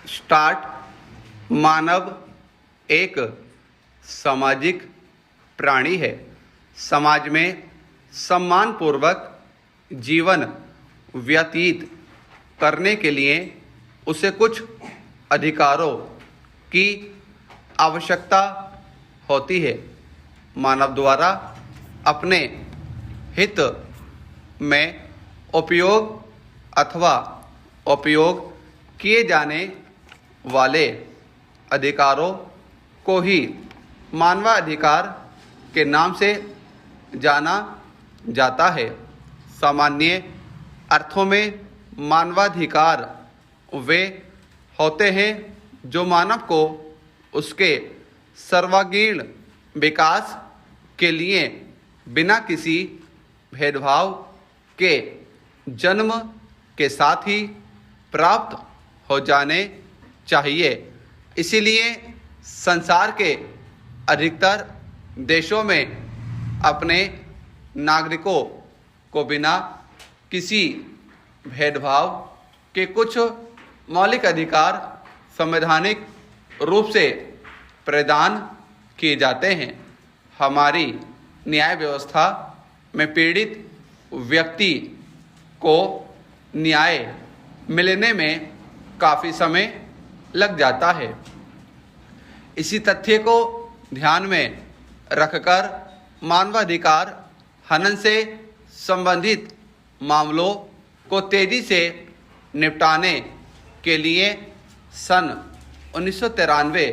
Start. मानव एक सामाजिक प्राणी है। समाज में सम्मानपूर्वक जीवन व्यतीत करने के लिए उसे कुछ अधिकारों की आवश्यकता होती है। मानव द्वारा अपने हित में उपयोग अथवा उपयोग किए जाने वाले अधिकारों को ही मानवाधिकार के नाम से जाना जाता है। सामान्य अर्थों में मानवाधिकार वे होते हैं जो मानव को उसके सर्वांगीण विकास के लिए बिना किसी भेदभाव के जन्म के साथ ही प्राप्त हो जाने चाहिए। इसीलिए संसार के अधिकतर देशों में अपने नागरिकों को बिना किसी भेदभाव के कुछ मौलिक अधिकार संवैधानिक रूप से प्रदान किए जाते हैं। हमारी न्याय व्यवस्था में पीड़ित व्यक्ति को न्याय मिलने में काफ़ी समय लग जाता है। इसी तथ्य को ध्यान में रखकर मानवाधिकार हनन से संबंधित मामलों को तेजी से निपटाने के लिए सन 1993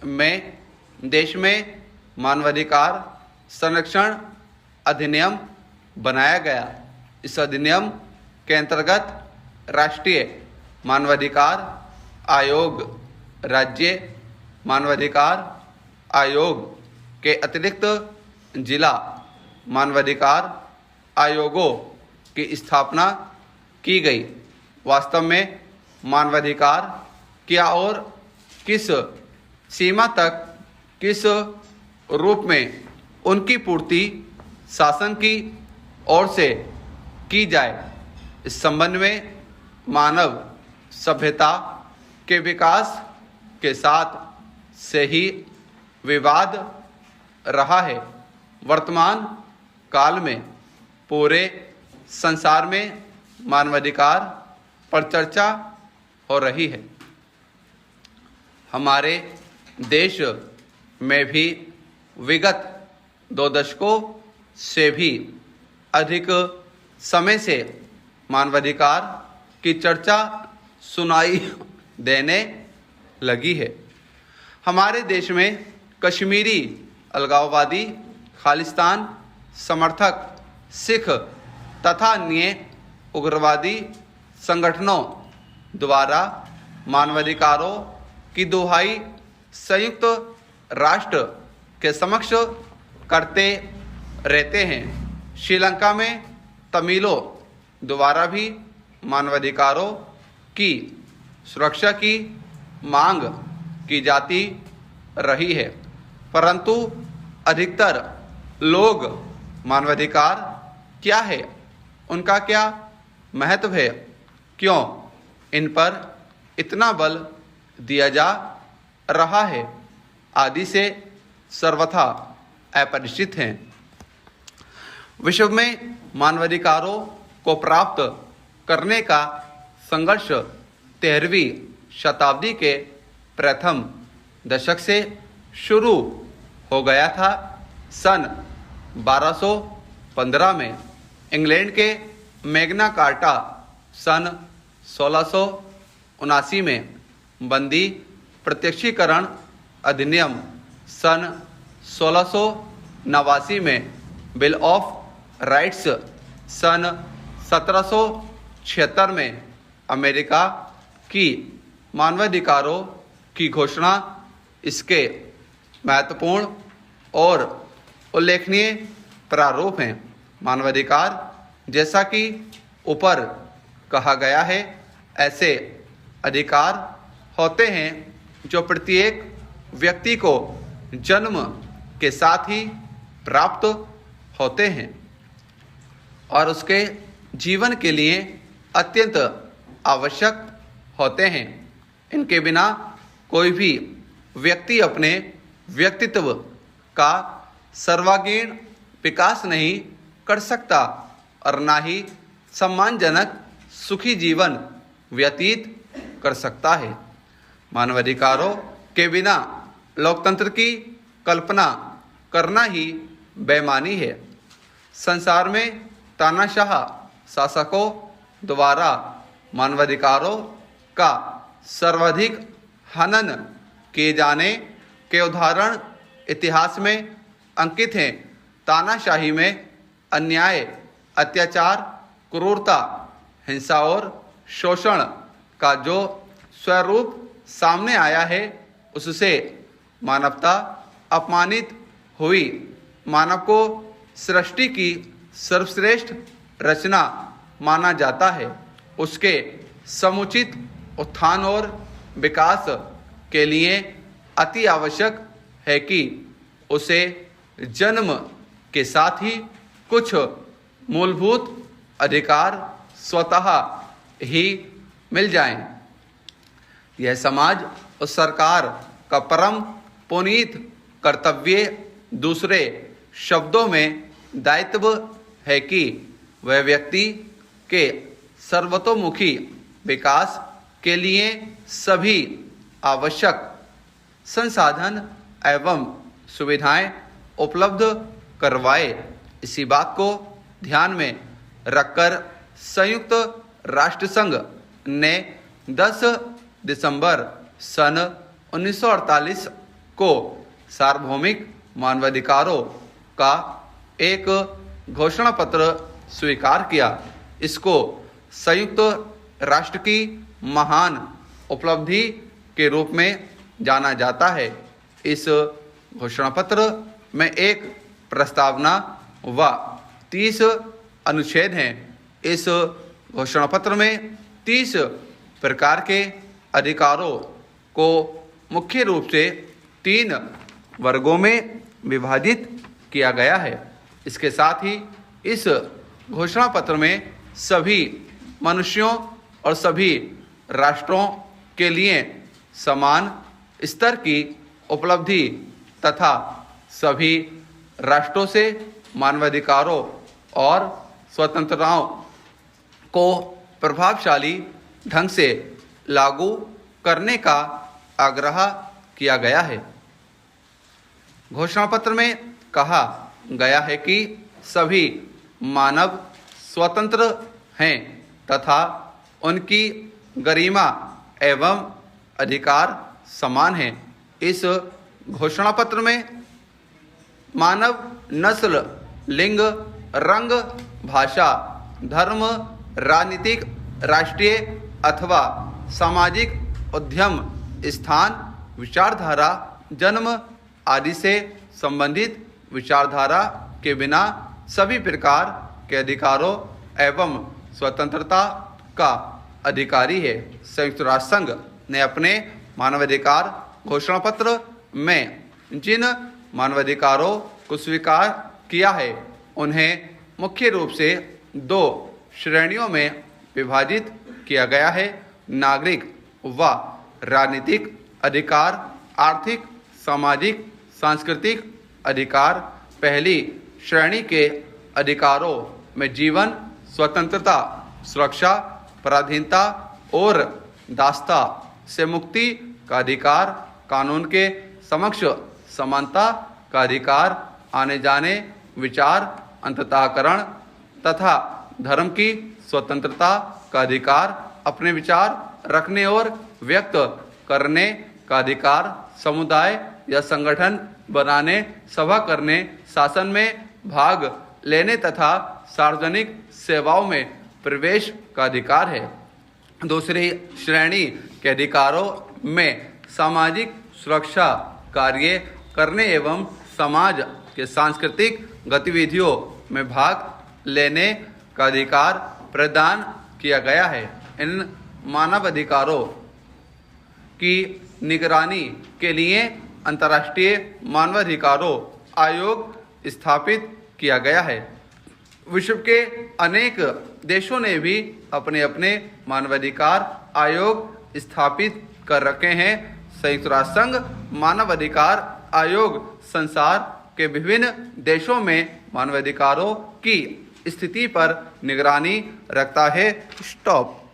में देश में मानवाधिकार संरक्षण अधिनियम बनाया गया। इस अधिनियम के अंतर्गत राष्ट्रीय मानवाधिकार आयोग, राज्य मानवाधिकार आयोग के अतिरिक्त जिला मानवाधिकार आयोगों की स्थापना की गई। वास्तव में मानवाधिकार क्या और किस सीमा तक, किस रूप में उनकी पूर्ति शासन की ओर से की जाए, इस संबंध में मानव सभ्यता के विकास के साथ से ही विवाद रहा है। वर्तमान काल में पूरे संसार में मानवाधिकार पर चर्चा हो रही है। हमारे देश में भी विगत 2 दशकों से भी अधिक समय से मानवाधिकार की चर्चा सुनाई देने लगी है। हमारे देश में कश्मीरी अलगाववादी, खालिस्तान समर्थक, सिख तथा अन्य उग्रवादी संगठनों द्वारा मानवाधिकारों की दुहाई संयुक्त राष्ट्र के समक्ष करते रहते हैं। श्रीलंका में तमिलों द्वारा भी मानवाधिकारों की सुरक्षा की मांग की जाती रही है, परंतु अधिकतर लोग मानवाधिकार क्या है, उनका क्या महत्व है, क्यों इन पर इतना बल दिया जा रहा है आदि से सर्वथा अपरिचित हैं। विश्व में मानवाधिकारों को प्राप्त करने का संघर्ष 13वीं शताब्दी के प्रथम दशक से शुरू हो गया था। सन 1215 में इंग्लैंड के मैग्ना कार्टा, सन 1679 में बंदी प्रत्यक्षीकरण अधिनियम, सन 1689 में बिल ऑफ राइट्स, सन 1776 में अमेरिका की मानवाधिकारों की घोषणा इसके महत्वपूर्ण और उल्लेखनीय प्रारूप हैं। मानवाधिकार जैसा कि ऊपर कहा गया है, ऐसे अधिकार होते हैं जो प्रत्येक व्यक्ति को जन्म के साथ ही प्राप्त होते हैं और उसके जीवन के लिए अत्यंत आवश्यक होते हैं। इनके बिना कोई भी व्यक्ति अपने व्यक्तित्व का सर्वांगीण विकास नहीं कर सकता और ना ही सम्मानजनक सुखी जीवन व्यतीत कर सकता है। मानवाधिकारों के बिना लोकतंत्र की कल्पना करना ही बेईमानी है। संसार में तानाशाह शासकों द्वारा मानवाधिकारों का सर्वाधिक हनन किए जाने के उदाहरण इतिहास में अंकित हैं। तानाशाही में अन्याय, अत्याचार, क्रूरता, हिंसा और शोषण का जो स्वरूप सामने आया है, उससे मानवता अपमानित हुई। मानव को सृष्टि की सर्वश्रेष्ठ रचना माना जाता है। उसके समुचित उत्थान और विकास के लिए अति आवश्यक है कि उसे जन्म के साथ ही कुछ मूलभूत अधिकार स्वतः ही मिल जाएं। यह समाज और सरकार का परम पुनीत कर्तव्य, दूसरे शब्दों में दायित्व है कि वह व्यक्ति के सर्वतोमुखी विकास के लिए सभी आवश्यक संसाधन एवं सुविधाएं उपलब्ध करवाए। इसी बात को ध्यान में रखकर संयुक्त राष्ट्र संघ ने 10 दिसंबर सन 1948 को सार्वभौमिक मानवाधिकारों का एक घोषणा पत्र स्वीकार किया। इसको संयुक्त राष्ट्र की महान उपलब्धि के रूप में जाना जाता है। इस घोषणा पत्र में एक प्रस्तावना व 30 अनुच्छेद हैं। इस घोषणा पत्र में 30 प्रकार के अधिकारों को मुख्य रूप से 3 वर्गों में विभाजित किया गया है। इसके साथ ही इस घोषणा पत्र में सभी मनुष्यों और सभी राष्ट्रों के लिए समान स्तर की उपलब्धि तथा सभी राष्ट्रों से मानवाधिकारों और स्वतंत्रताओं को प्रभावशाली ढंग से लागू करने का आग्रह किया गया है। घोषणा पत्र में कहा गया है कि सभी मानव स्वतंत्र हैं तथा उनकी गरिमा एवं अधिकार समान हैं। इस घोषणा पत्र में मानव नस्ल, लिंग, रंग, भाषा, धर्म, राजनीतिक, राष्ट्रीय अथवा सामाजिक उद्यम, स्थान, विचारधारा, जन्म आदि से संबंधित विचारधारा के बिना सभी प्रकार के अधिकारों एवं स्वतंत्रता का अधिकारी है। संयुक्त राष्ट्र संघ ने अपने मानवाधिकार घोषणा पत्र में जिन मानवाधिकारों को स्वीकार किया है, उन्हें मुख्य रूप से 2 श्रेणियों में विभाजित किया गया है। नागरिक व राजनीतिक अधिकार, आर्थिक, सामाजिक, सांस्कृतिक अधिकार। पहली श्रेणी के अधिकारों में जीवन, स्वतंत्रता, सुरक्षा, पराधीनता और दासता से मुक्ति का अधिकार, कानून के समक्ष समानता का अधिकार, आने जाने, विचार अंतःकरण तथा धर्म की स्वतंत्रता का अधिकार, अपने विचार रखने और व्यक्त करने का अधिकार, समुदाय या संगठन बनाने, सभा करने, शासन में भाग लेने तथा सार्वजनिक सेवाओं में प्रवेश का अधिकार है। दूसरी श्रेणी के अधिकारों में सामाजिक सुरक्षा कार्य करने एवं समाज के सांस्कृतिक गतिविधियों में भाग लेने का अधिकार प्रदान किया गया है। इन मानव अधिकारों की निगरानी के लिए अंतर्राष्ट्रीय मानवाधिकारों आयोग स्थापित किया गया है। विश्व के अनेक देशों ने भी अपने अपने मानवाधिकार आयोग स्थापित कर रखे हैं। संयुक्त राष्ट्र संघ मानवाधिकार आयोग संसार के विभिन्न देशों में मानवाधिकारों की स्थिति पर निगरानी रखता है। स्टॉप।